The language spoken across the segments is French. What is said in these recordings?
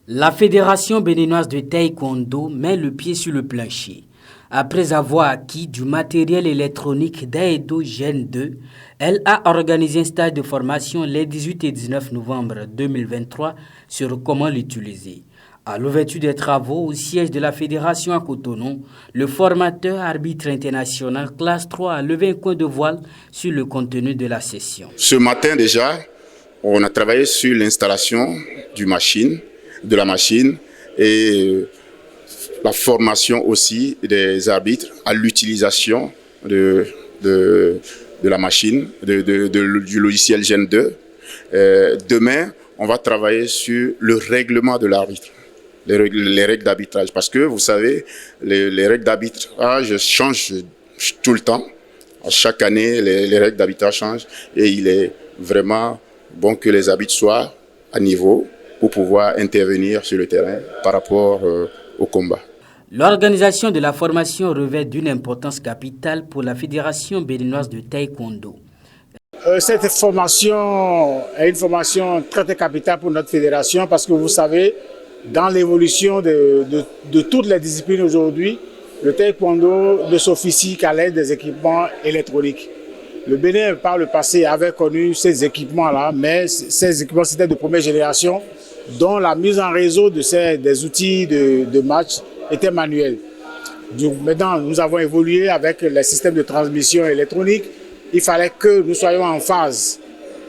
La Fédération béninoise de taekwondo met le pied sur le plancher. Après avoir acquis du matériel électronique d'Aedo Gen 2, elle a organisé un stage de formation les 18 et 19 novembre 2023 sur comment l'utiliser. À l'ouverture des travaux au siège de la Fédération à Cotonou, le formateur arbitre international classe 3 a levé un coin de voile sur le contenu de la session. Ce matin déjà, on a travaillé sur l'installation de la machine et la formation aussi des arbitres à l'utilisation de la machine, du logiciel Gen 2. Demain, on va travailler sur le règlement de l'arbitre, les règles d'arbitrage. Parce que vous savez, les règles d'arbitrage changent tout le temps. Chaque année, les règles d'arbitrage changent et il est vraiment bon que les arbitres soient à niveau pour pouvoir intervenir sur le terrain par rapport au combat. L'organisation de la formation revêt d'une importance capitale pour la Fédération béninoise de taekwondo. Cette formation est une formation très capitale pour notre fédération parce que vous savez, dans l'évolution de toutes les disciplines aujourd'hui, le taekwondo ne s'officie qu'à l'aide des équipements électroniques. Le Bénin, par le passé, avait connu ces équipements-là, mais ces équipements, c'était de première génération, dont la mise en réseau des outils de match était manuelle. Donc, maintenant, nous avons évolué avec les systèmes de transmission électronique. Il fallait que nous soyons en phase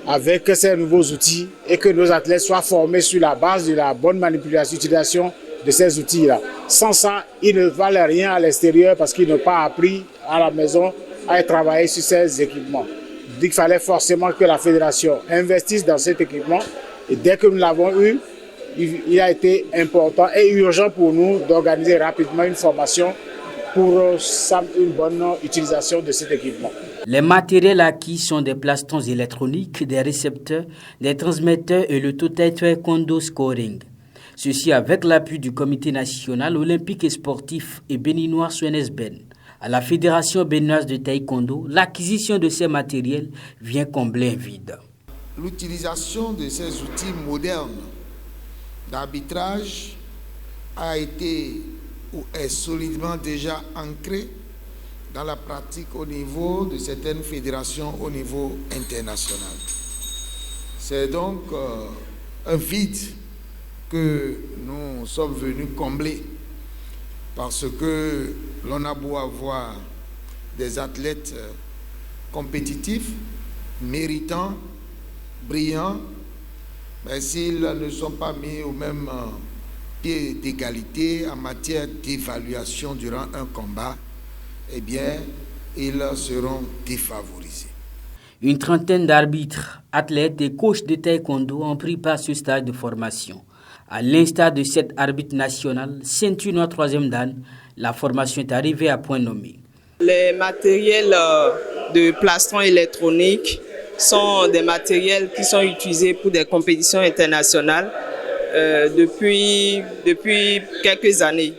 avec ces nouveaux outils et que nos athlètes soient formés sur la base de la bonne manipulation, utilisation de ces outils-là. Sans ça, ils ne valent rien à l'extérieur parce qu'ils n'ont pas appris à la maison à travailler sur ces équipements. Il fallait forcément que la fédération investisse dans cet équipement et dès que nous l'avons eu, il a été important et urgent pour nous d'organiser rapidement une formation pour une bonne utilisation de cet équipement. Les matériels acquis sont des plastons électroniques, des récepteurs, des transmetteurs et le total taekwondo scoring. Ceci avec l'appui du Comité national olympique et sportif et béninois SONESBEN. À la Fédération béninoise de taekwondo, l'acquisition de ces matériels vient combler un vide. L'utilisation de ces outils modernes d'arbitrage a été ou est solidement déjà ancrée dans la pratique au niveau de certaines fédérations au niveau international. C'est donc un vide que nous sommes venus combler parce que l'on a beau avoir des athlètes compétitifs, méritants, brillants, mais s'ils ne sont pas mis au même pied d'égalité en matière d'évaluation durant un combat, eh bien, ils seront défavorisés. Une trentaine d'arbitres, athlètes et coachs de taekwondo ont pris part à ce stage de formation. À l'instar de cet arbitre national, ceinture noire 3e dan, la formation est arrivée à point nommé. Les matériels de plastron électronique sont des matériels qui sont utilisés pour des compétitions internationales depuis quelques années.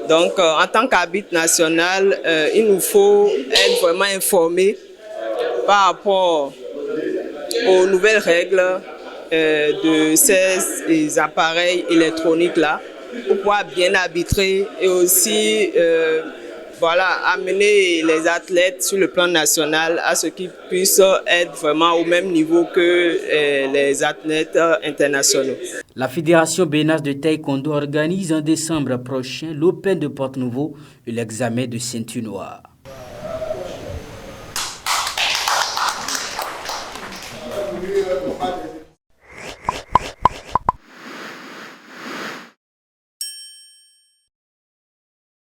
Donc, en tant qu'arbitre national, il nous faut être vraiment informés par rapport aux nouvelles règles de ces appareils électroniques-là pour pouvoir bien arbitrer et aussi amener les athlètes sur le plan national à ce qu'ils puissent être vraiment au même niveau que les athlètes internationaux. La Fédération béninoise de taekwondo organise en décembre prochain l'Open de Porte-Nouveau et l'examen de ceinture noire.